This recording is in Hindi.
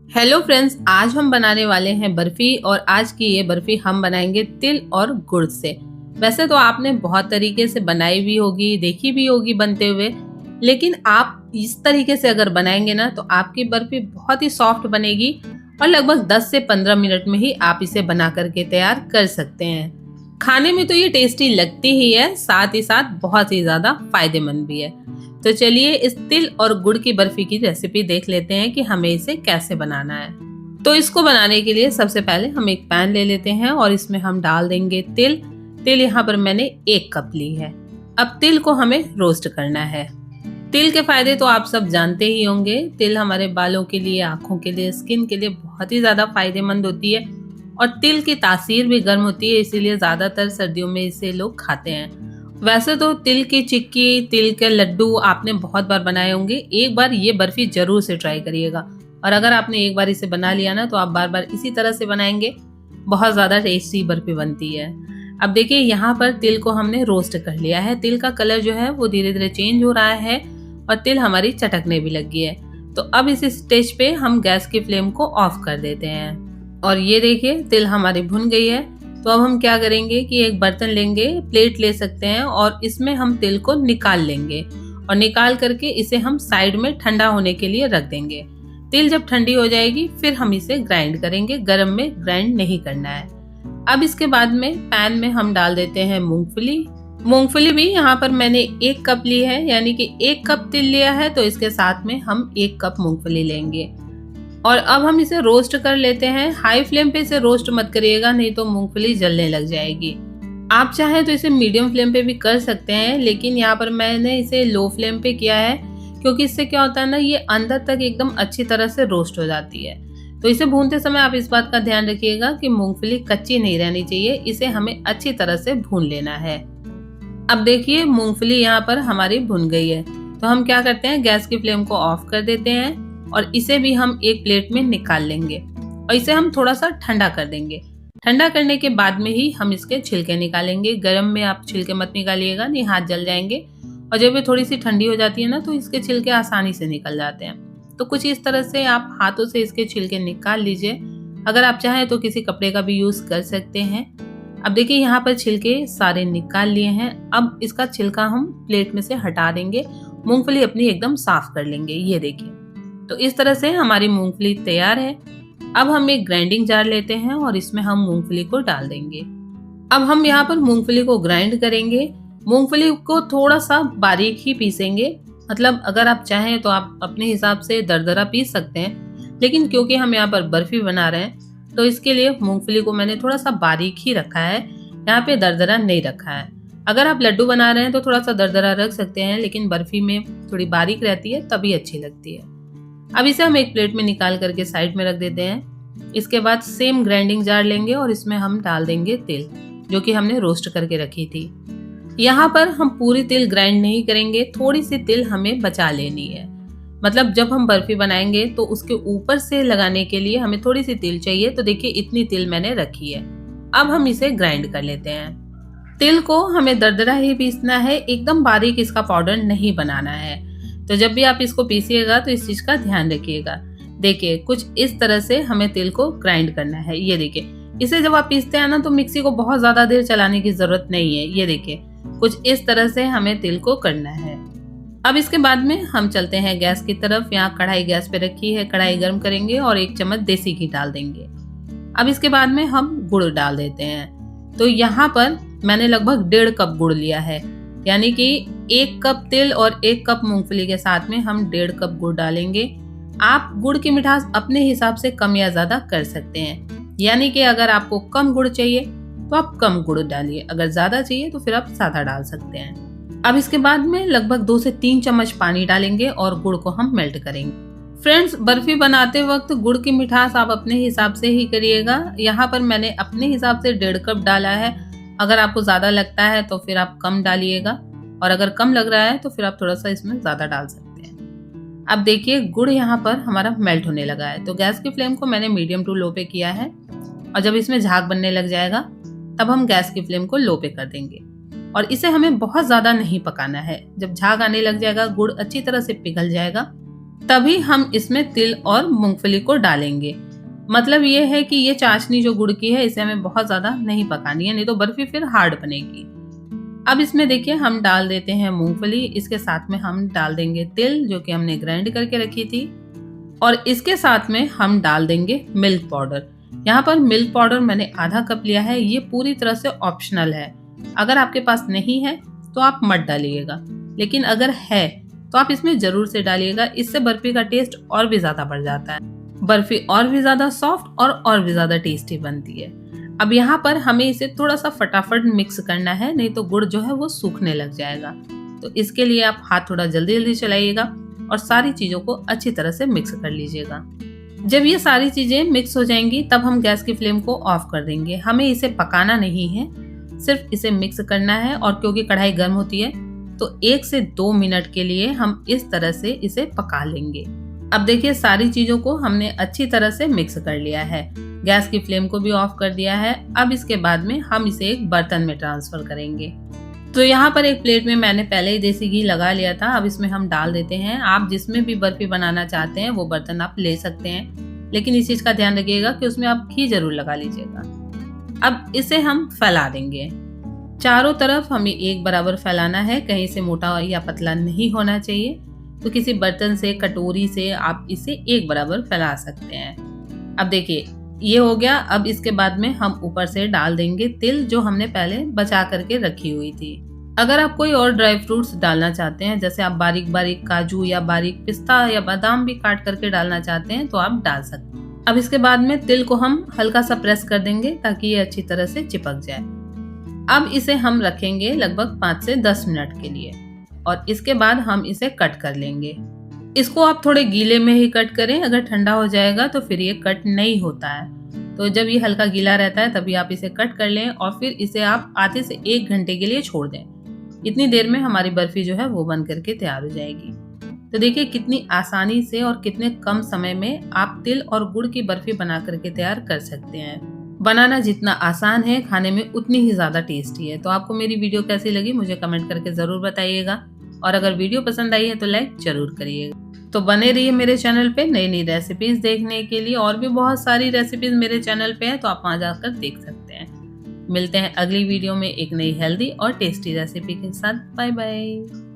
हेलो फ्रेंड्स, आज हम बनाने वाले हैं बर्फी। और आज की ये बर्फी हम बनाएंगे तिल और गुड़ से। वैसे तो आपने बहुत तरीके से बनाई भी होगी, देखी भी होगी बनते हुए, लेकिन आप इस तरीके से अगर बनाएंगे ना तो आपकी बर्फी बहुत ही सॉफ्ट बनेगी और लगभग 10 से 15 मिनट में ही आप इसे बना करके तैयार कर सकते हैं। खाने में तो ये टेस्टी लगती ही है, साथ ही साथ बहुत ही ज्यादा फायदेमंद भी है। तो चलिए इस तिल और गुड़ की बर्फी की रेसिपी देख लेते हैं कि हमें इसे कैसे बनाना है। तो इसको बनाने के लिए सबसे पहले हम एक पैन ले लेते हैं और इसमें हम डाल देंगे तिल। तिल यहाँ पर मैंने 1 कप ली है। अब तिल को हमें रोस्ट करना है। तिल के फायदे तो आप सब जानते ही होंगे। तिल हमारे बालों के लिए, आंखों के लिए, स्किन के लिए बहुत ही ज्यादा फायदेमंद होती है और तिल की तासीर भी गर्म होती है, इसीलिए ज्यादातर सर्दियों में इसे लोग खाते हैं। वैसे तो तिल की चिक्की, तिल के लड्डू आपने बहुत बार बनाए होंगे। एक बार ये बर्फी जरूर से ट्राई करिएगा और अगर आपने एक बार इसे बना लिया ना तो आप बार बार इसी तरह से बनाएंगे, बहुत ज़्यादा टेस्टी बर्फी बनती है। अब देखिए यहाँ पर तिल को हमने रोस्ट कर लिया है। तिल का कलर जो है वो धीरे धीरे चेंज हो रहा है और तिल हमारी चटकने भी लग गई है। तो अब इस स्टेज पे हम गैस की फ्लेम को ऑफ कर देते हैं और ये देखिए तिल हमारी भुन गई है। तो अब हम क्या करेंगे कि एक बर्तन लेंगे, प्लेट ले सकते हैं और इसमें हम तिल को निकाल लेंगे और निकाल करके इसे हम साइड में ठंडा होने के लिए रख देंगे। तिल जब ठंडी हो जाएगी फिर हम इसे ग्राइंड करेंगे, गरम में ग्राइंड नहीं करना है। अब इसके बाद में पैन में हम डाल देते हैं मूंगफली। मूंगफली भी यहाँ पर मैंने 1 कप ली है, यानी कि 1 कप तिल लिया है तो इसके साथ में हम 1 कप मूंगफली लेंगे और अब हम इसे रोस्ट कर लेते हैं। हाई फ्लेम पे इसे रोस्ट मत करिएगा, नहीं तो मूंगफली जलने लग जाएगी। आप चाहें तो इसे मीडियम फ्लेम पे भी कर सकते हैं, लेकिन यहाँ पर मैंने इसे लो फ्लेम पे किया है क्योंकि इससे क्या होता है ना, ये अंदर तक एकदम अच्छी तरह से रोस्ट हो जाती है। तो इसे भूनते समय आप इस बात का ध्यान रखिएगा कि मूंगफली कच्ची नहीं रहनी चाहिए, इसे हमें अच्छी तरह से भून लेना है। अब देखिए मूंगफली यहाँ पर हमारी भुन गई है। तो हम क्या करते हैं, गैस की फ्लेम को ऑफ कर देते हैं और इसे भी हम एक प्लेट में निकाल लेंगे और इसे हम थोड़ा सा ठंडा कर देंगे। ठंडा करने के बाद में ही हम इसके छिलके निकालेंगे। गरम में आप छिलके मत निकालिएगा, नहीं हाथ जल जाएंगे। और जब ये थोड़ी सी ठंडी हो जाती है ना तो इसके छिलके आसानी से निकल जाते हैं। तो कुछ इस तरह से आप हाथों से इसके छिलके निकाल लीजिए। अगर आप चाहें तो किसी कपड़े का भी यूज कर सकते हैं। अब देखिए यहाँ पर छिलके सारे निकाल लिए हैं। अब इसका छिलका हम प्लेट में से हटा देंगे, मूंगफली अपनी एकदम साफ कर लेंगे। ये देखिए, तो इस तरह से हमारी मूंगफली तैयार है। अब हम एक ग्राइंडिंग जार लेते हैं और इसमें हम मूंगफली को डाल देंगे। अब हम यहाँ पर मूंगफली को ग्राइंड करेंगे। मूंगफली को थोड़ा सा बारीक ही पीसेंगे, मतलब अगर आप चाहें तो आप अपने हिसाब से दरदरा पीस सकते हैं, लेकिन क्योंकि हम यहाँ पर बर्फी बना रहे हैं तो इसके लिए मूंगफली को मैंने थोड़ा सा बारीक ही रखा है, यहाँ पे दरदरा नहीं रखा है। अगर आप लड्डू बना रहे हैं तो थोड़ा सा दरदरा रख सकते हैं, लेकिन बर्फी में थोड़ी बारीक रहती है तभी अच्छी लगती है। अब इसे हम एक प्लेट में निकाल करके साइड में रख देते हैं। इसके बाद सेम ग्राइंडिंग जार लेंगे और इसमें हम डाल देंगे तिल, जो कि हमने रोस्ट करके रखी थी। यहाँ पर हम पूरी तिल ग्राइंड नहीं करेंगे, थोड़ी सी तिल हमें बचा लेनी है। मतलब जब हम बर्फी बनाएंगे तो उसके ऊपर से लगाने के लिए हमें थोड़ी सी तिल चाहिए। तो देखिए इतनी तिल मैंने रखी है। अब हम इसे ग्राइंड कर लेते हैं। तिल को हमें दरदरा ही पीसना है, एकदम बारीक इसका पाउडर नहीं बनाना है। तो जब भी आप इसको पीसिएगा तो इस चीज का ध्यान रखिएगा। देखिए कुछ इस तरह से हमें तिल को ग्राइंड करना है। ये देखिए, इसे जब आप पीसते हैं ना तो मिक्सी को बहुत ज्यादा देर चलाने की जरूरत नहीं है। ये देखिए कुछ इस तरह से हमें तिल को करना है। अब इसके बाद में हम चलते हैं गैस की तरफ। यहाँ कढ़ाई गैस पे रखी है, कढ़ाई गर्म करेंगे और 1 चम्मच देसी घी डाल देंगे। अब इसके बाद में हम गुड़ डाल देते हैं। तो यहाँ पर मैंने लगभग 1.5 कप गुड़ लिया है, यानी कि 1 कप तिल और 1 कप मूंगफली के साथ में हम 1.5 कप गुड़ डालेंगे। आप गुड़ की मिठास अपने हिसाब से कम या ज्यादा कर सकते हैं, यानी कि अगर आपको कम गुड़ चाहिए तो आप कम गुड़ डालिए, अगर ज्यादा चाहिए तो फिर आप सादा डाल सकते हैं। अब इसके बाद में लगभग 2 से 3 चम्मच पानी डालेंगे और गुड़ को हम मेल्ट करेंगे। फ्रेंड्स, बर्फी बनाते वक्त गुड़ की मिठास आप अपने हिसाब से ही करिएगा। यहाँ पर मैंने अपने हिसाब से 1.5 कप डाला है। अगर आपको ज्यादा लगता है तो फिर आप कम डालिएगा और अगर कम लग रहा है तो फिर आप थोड़ा सा इसमें ज्यादा डाल सकते हैं। अब देखिए गुड़ यहाँ पर हमारा मेल्ट होने लगा है। तो गैस की फ्लेम को मैंने मीडियम टू लो पे किया है और जब इसमें झाग बनने लग जाएगा तब हम गैस की फ्लेम को लो पे कर देंगे और इसे हमें बहुत ज्यादा नहीं पकाना है। जब झाग आने लग जाएगा, गुड़ अच्छी तरह से पिघल जाएगा, तभी हम इसमें तिल और मूंगफली को डालेंगे। मतलब ये है कि ये चाशनी जो गुड़ की है इसे हमें बहुत ज़्यादा नहीं पकानी है, नहीं तो बर्फी फिर हार्ड बनेगी। अब इसमें देखिए हम डाल देते हैं मूंगफली, इसके साथ में हम डाल देंगे तिल जो कि हमने ग्राइंड करके रखी थी, और इसके साथ में हम डाल देंगे मिल्क पाउडर। यहाँ पर मिल्क पाउडर मैंने आधा कप लिया है, ये पूरी तरह से ऑप्शनल है। अगर आपके पास नहीं है तो आप मत डालिएगा, लेकिन अगर है तो आप इसमें जरूर से डालिएगा, इससे बर्फी का टेस्ट और भी ज्यादा बढ़ जाता है। बर्फी और भी ज्यादा सॉफ्ट और भी ज्यादा टेस्टी बनती है। अब यहाँ पर हमें इसे थोड़ा सा फटाफट मिक्स करना है, नहीं तो गुड़ जो है वो सूखने लग जाएगा। तो इसके लिए आप हाथ थोड़ा जल्दी जल्दी चलाइएगा और सारी चीजों को अच्छी तरह से मिक्स कर लीजिएगा। जब ये सारी चीजें मिक्स हो जाएंगी तब हम गैस की फ्लेम को ऑफ कर देंगे। हमें इसे पकाना नहीं है, सिर्फ इसे मिक्स करना है। और क्योंकि कढ़ाई गर्म होती है तो 1 से 2 मिनट के लिए हम इस तरह से इसे पका लेंगे। अब देखिए सारी चीजों को हमने अच्छी तरह से मिक्स कर लिया है, गैस की फ्लेम को भी ऑफ कर दिया है। अब इसके बाद में हम इसे एक बर्तन में ट्रांसफर करेंगे। तो यहाँ पर एक प्लेट में मैंने पहले ही देसी घी लगा लिया था, अब इसमें हम डाल देते हैं। आप जिसमें भी बर्फी बनाना चाहते हैं वो बर्तन आप ले सकते हैं, लेकिन इस चीज का ध्यान रखिएगा कि उसमें आप घी जरूर लगा लीजिएगा। अब इसे हम फैला देंगे, चारों तरफ हमें एक बराबर फैलाना है, कहीं से मोटा या पतला नहीं होना चाहिए। तो किसी बर्तन से, कटोरी से आप इसे एक बराबर फैला सकते हैं। अब देखिए ये हो गया। अब इसके बाद में हम ऊपर से डाल देंगे तिल जो हमने पहले बचा करके रखी हुई थी। अगर आप कोई और ड्राई फ्रूट्स डालना चाहते हैं, जैसे आप बारीक बारीक काजू या बारीक पिस्ता या बादाम भी काट करके डालना चाहते हैं तो आप डाल सकते हैं। अब इसके बाद में तिल को हम हल्का सा प्रेस कर देंगे ताकि ये अच्छी तरह से चिपक जाए। अब इसे हम रखेंगे लगभग 5 से 10 मिनट के लिए और इसके बाद हम इसे कट कर लेंगे। इसको आप थोड़े गीले में ही कट करें, अगर ठंडा हो जाएगा तो फिर ये कट नहीं होता है। तो जब ये हल्का गीला रहता है तभी आप इसे कट कर लें और फिर इसे आप आधे से 1 घंटे के लिए छोड़ दें। इतनी देर में हमारी बर्फी जो है वो बन करके तैयार हो जाएगी। तो देखिए कितनी आसानी से और कितने कम समय में आप तिल और गुड़ की बर्फी बना करके तैयार कर सकते हैं। बनाना जितना आसान है खाने में उतनी ही ज्यादा टेस्टी है। तो आपको मेरी वीडियो कैसी लगी मुझे कमेंट करके जरूर बताइएगा, और अगर वीडियो पसंद आई है तो लाइक जरूर करिएगा। तो बने रहिए मेरे चैनल पे नई नई रेसिपीज देखने के लिए, और भी बहुत सारी रेसिपीज मेरे चैनल पे है तो आप वहां जाकर देख सकते हैं। मिलते हैं अगली वीडियो में एक नई हेल्दी और टेस्टी रेसिपी के साथ। Bye bye.